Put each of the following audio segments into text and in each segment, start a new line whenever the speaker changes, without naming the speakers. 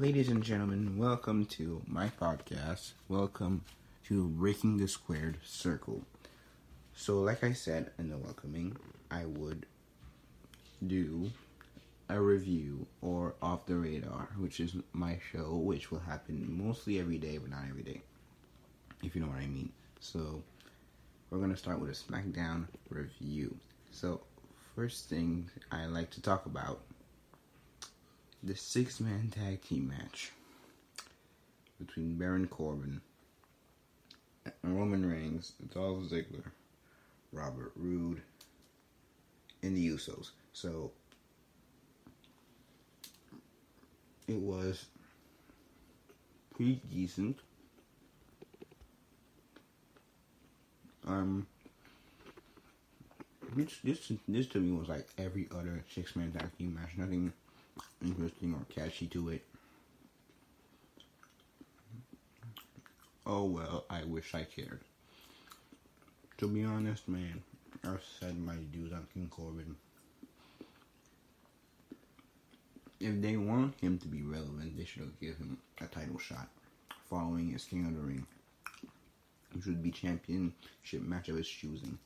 Ladies and gentlemen, welcome to my podcast. Welcome to Breaking the Squared Circle. So, like I said in the welcoming, I would do a review or Off the Radar, which is my show, which will happen mostly every day, but not every day, if you know what I mean. So, we're going to start with a Smackdown review. So, first thing I like to talk about, the 6-man tag team match between Baron Corbin, Roman Reigns, Dolph Ziggler, Robert Roode, and the Usos. So, it was pretty decent. This to me was like every other 6-man tag team match. Nothing interesting or catchy to it. Oh well, I wish I cared. To be honest, man, I've said my dues on King Corbin. If they want him to be relevant, they should give him a title shot following his King of the Ring, which would be championship match of his choosing.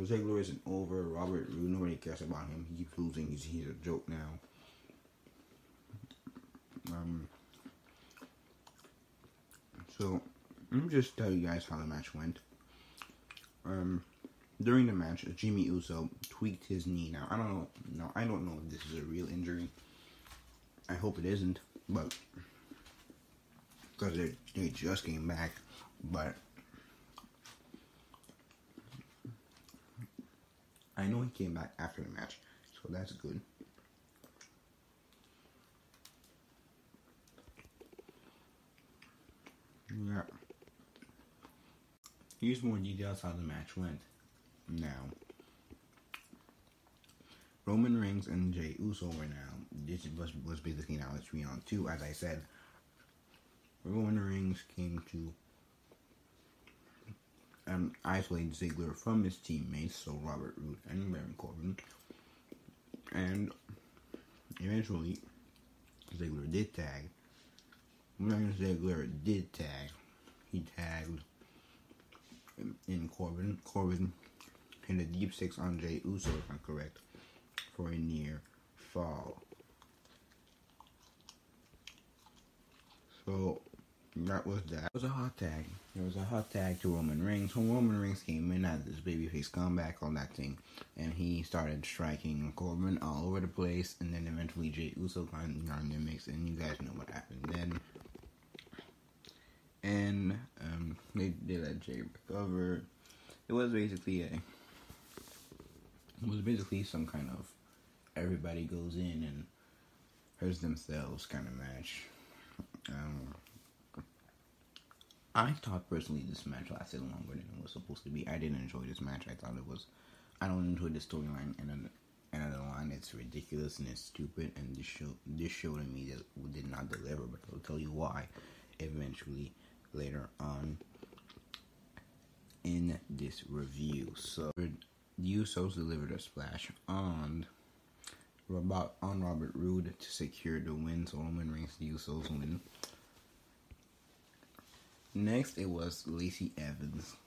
Ziggler isn't over. Robert Roode, nobody cares about him. He keeps losing. He's a joke now. So let me just tell you guys how the match went. During the match, Jimmy Uso tweaked his knee. Now I don't know if this is a real injury. I hope it isn't, but because they just came back, but I know he came back after the match, so that's good. Yeah. Here's more details how the match went. Now, Roman Reigns and Jey Uso were now. This was basically now a 3-on-2. As I said, Roman Reigns came to isolate Ziggler from his teammates, so Robert Roode and Baron Corbin. And eventually, Ziggler did tag. When Ziggler did tag, he tagged in Corbin. Corbin hit a deep 6 on Jey Uso, if I'm correct, for a near fall. So that was that. It was a hot tag. There was a hot tag to Roman Reigns. When Roman Reigns came in as this babyface comeback on that thing, and he started striking Corbin all over the place, and then eventually Jey Uso got in the mix, and you guys know what happened then. And they let Jey recover. It was basically some kind of everybody goes in and hurts themselves kind of match. I thought personally this match lasted longer than it was supposed to be. I didn't enjoy this match. I don't enjoy the storyline, and another line, it's ridiculous and it's stupid, and this show to me did not deliver, but I'll tell you why eventually later on in this review. So the Usos delivered a splash on Robert Roode to secure the win, so Roman Reigns, the Usos win. Next, it was Lacey Evans.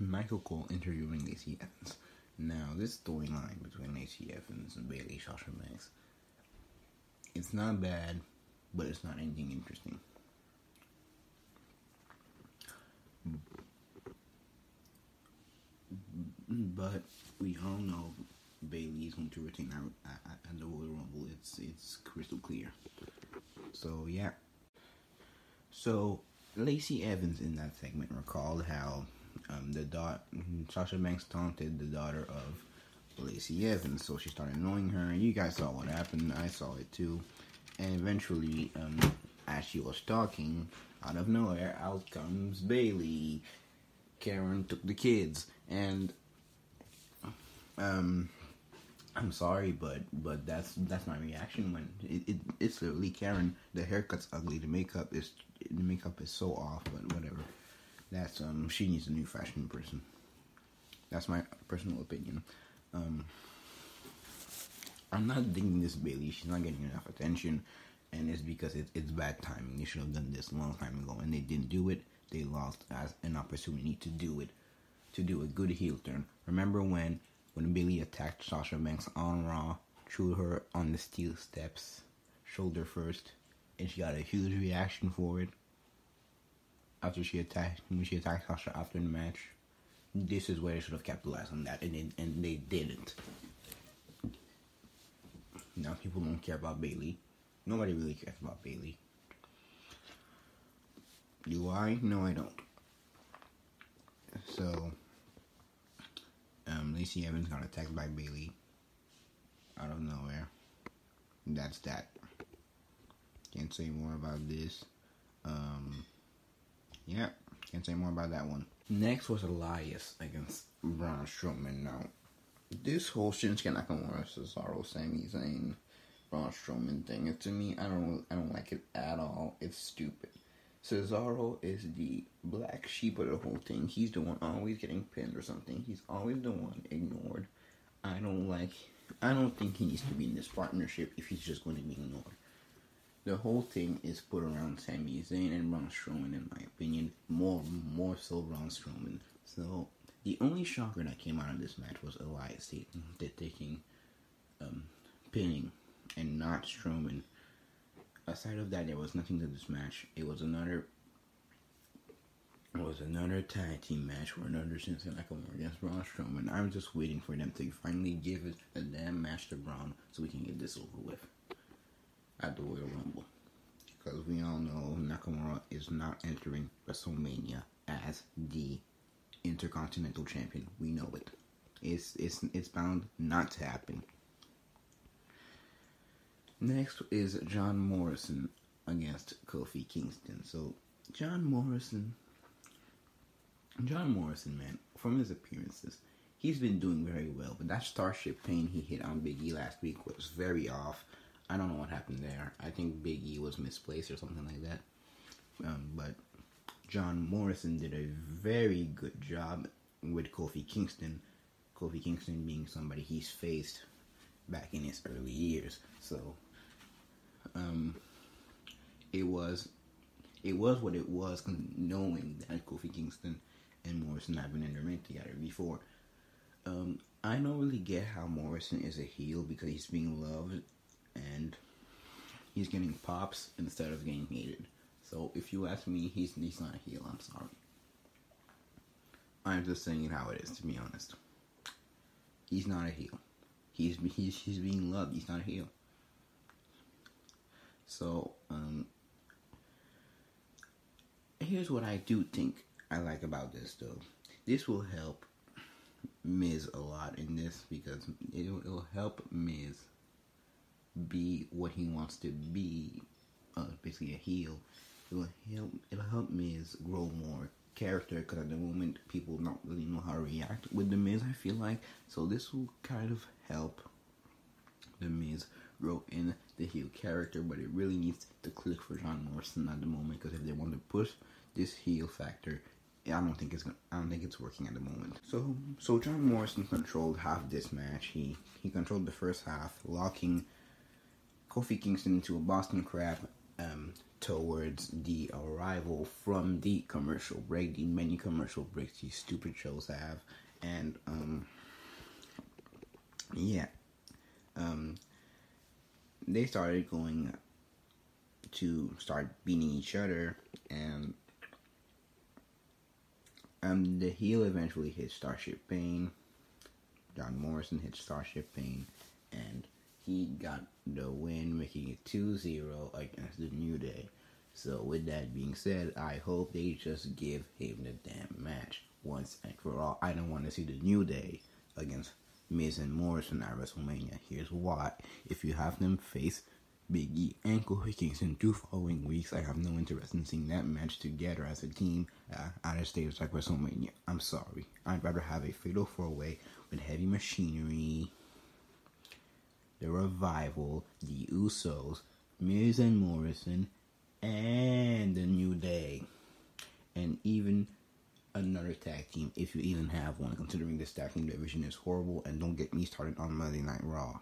Michael Cole interviewing Lacey Evans. Now, this storyline between Lacey Evans and Bayley Sasha Banks, it's not bad, but it's not anything interesting. But we all know Bayley is going to retain at the Royal Rumble. It's crystal clear. So yeah. So Lacey Evans in that segment recalled how Sasha Banks taunted the daughter of Lacey Evans, so she started annoying her, and you guys saw what happened. I saw it too. And eventually, as she was talking, out of nowhere, out comes Bayley. Karen took the kids, and I'm sorry, but that's my reaction when it's literally Karen. The haircut's ugly. The makeup is so off, but whatever. That's she needs a new fashion person. That's my personal opinion. I'm not digging this Bailey. She's not getting enough attention, and it's because it's bad timing. They should have done this a long time ago, and they didn't do it. They lost as an opportunity to do it, to do a good heel turn. Remember when Bailey attacked Sasha Banks on Raw, threw her on the steel steps, shoulder first, and she got a huge reaction for it. When she attacked Sasha after the match. This is where they should have capitalized on that, and they didn't. Now people don't care about Bailey. Nobody really cares about Bailey. Do I? No, I don't. So, Lacey Evans got attacked by Bailey out of nowhere. That's that. Can't say more about this. Yeah, can't say more about that one. Next was Elias against Braun Strowman. Now, this whole Shinsuke Nakamura, Cesaro, Sami Zayn, Braun Strowman thing, to me, I don't like it at all. It's stupid. Cesaro is the black sheep of the whole thing. He's the one always getting pinned or something. He's always the one ignored. I don't think he needs to be in this partnership if he's just going to be ignored. The whole thing is put around Sami Zayn and Braun Strowman, in my opinion. More so Braun Strowman. So, the only shocker that came out of this match was Elias taking pinning and not Strowman. Aside of that, there was nothing to this match. It was another tag team match for another Shinsuke Nakamura against Braun Strowman. I'm just waiting for them to finally give it a damn match to Braun so we can get this over with at the Royal Rumble. Because we all know Nakamura is not entering WrestleMania as the Intercontinental Champion. We know it. It's bound not to happen. Next is John Morrison against Kofi Kingston. So, John Morrison, man, from his appearances, he's been doing very well. But that Starship Pain he hit on Big E last week was very off. I don't know what happened there. I think Big E was misplaced or something like that. But John Morrison did a very good job with Kofi Kingston. Kofi Kingston being somebody he's faced back in his early years. So, it was what it was, knowing that Kofi Kingston and Morrison have been in the ring together before. I don't really get how Morrison is a heel because he's being loved and he's getting pops instead of getting hated. So if you ask me, he's not a heel. I'm sorry. I'm just saying it how it is, to be honest. He's not a heel. He's being loved. He's not a heel. So, here's what I do think I like about this, though. This will help Miz a lot in this because it'll help Miz be what he wants to be, basically a heel. It'll help Miz grow more character because at the moment people don't really know how to react with the Miz, I feel like. So this will kind of help the Miz grow in the heel character, but it really needs to click for John Morrison at the moment because if they want to push this heel factor, I don't think it's working at the moment. So John Morrison controlled half this match. He controlled the first half, locking Kofi Kingston into a Boston Crab towards the arrival from the commercial break, the many commercial breaks these stupid shows have, and they started going to start beating each other, and the heel eventually hit Starship Pain. John Morrison hit Starship Pain, and he got the win, making it 2-0 against the New Day. So with that being said, I hope they just give him the damn match once and for all. I don't want to see the New Day against Miz and Morrison at WrestleMania. Here's why. If you have them face Big E and Kofi Kingston 2 following weeks, I have no interest in seeing that match together as a team at a stage like WrestleMania. I'm sorry. I'd rather have a Fatal 4-Way with Heavy Machinery, The Revival, The Usos, Miz and Morrison, and the New Day. And even another tag team, if you even have one, considering this tag team division is horrible, and don't get me started on Monday Night Raw.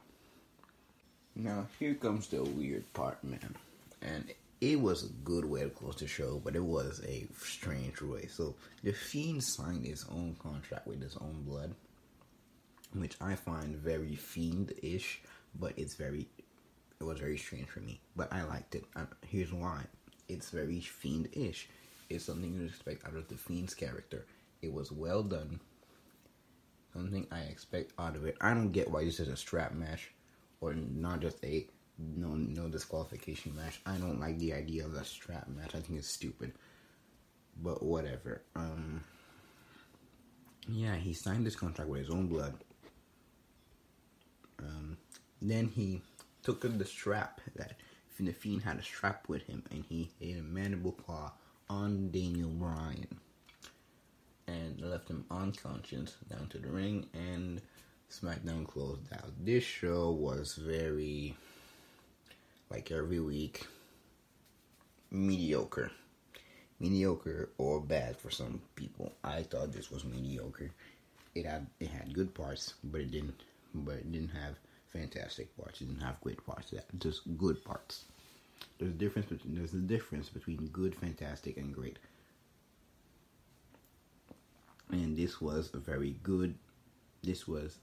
Now, here comes the weird part, man. And it was a good way to close the show, but it was a strange way. So, The Fiend signed his own contract with his own blood, which I find very Fiend-ish, but it was very strange for me. But I liked it. Here's why. It's very Fiend-ish. It's something you expect out of the Fiend's character. It was well done. Something I expect out of it. I don't get why this is a strap match, or not just a no disqualification match. I don't like the idea of a strap match. I think it's stupid. But whatever. Yeah, he signed this contract with his own blood. Then he took the strap that the Fiend had a strap with him, and he hit a mandible claw on Daniel Bryan and left him unconscious down to the ring, and SmackDown closed out. This show was very, like every week, mediocre or bad for some people. I thought this was mediocre. It had good parts, but it didn't have fantastic parts. It didn't have great parts. Just good parts. There's a difference between good, fantastic, and great. And this was very good. This was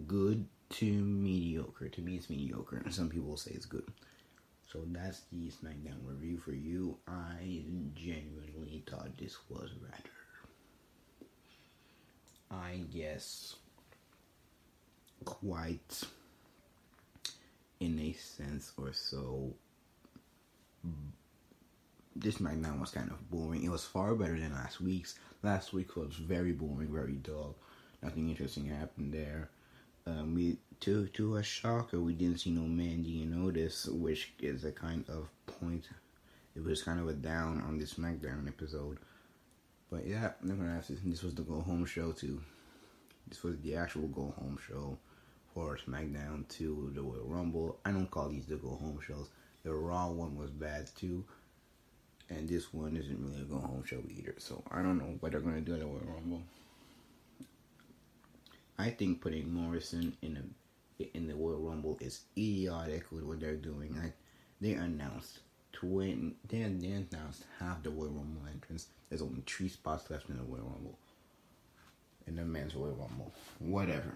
good to mediocre. To me, it's mediocre, and some people say it's good. So that's the SmackDown review for you. I genuinely thought this was rather, I guess, quite, in a sense or so, this SmackDown was kind of boring. It was far better than last week's. Last week was very boring, very dull. Nothing interesting happened there. To a shocker, we didn't see no Mandy and Otis, which is a kind of point. It was kind of a down on this SmackDown episode. But yeah, this was the go home show too. This was the actual go home show for SmackDown to the Royal Rumble. I don't call these the go home shows. The Raw one was bad too, and this one isn't really a go home show either. So I don't know what they're gonna do at the Royal Rumble. I think putting Morrison in the Royal Rumble is idiotic with what they're doing. Like, they announced half the Royal Rumble entrance. There's only 3 spots left in the Royal Rumble. In the men's Royal Rumble. Whatever.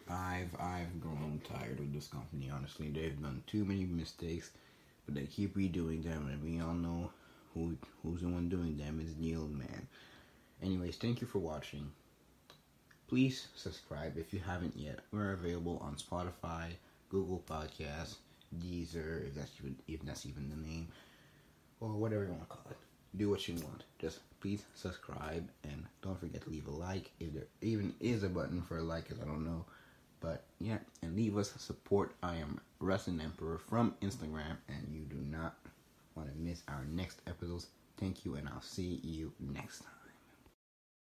I've grown tired of this company, honestly. They've done too many mistakes, but they keep redoing them, and we all know who's the one doing them is Neil, man. Anyways, thank you for watching. Please subscribe if you haven't yet. We're available on Spotify, Google Podcasts, Deezer, if that's even the name, or whatever you want to call it. Do what you want. Just please subscribe, and don't forget to leave a like. If there even is a button for a like, I don't know. But yeah, and leave us support. I am Wrestling Emperor from Instagram, and you do not want to miss our next episodes. Thank you, and I'll see you next time.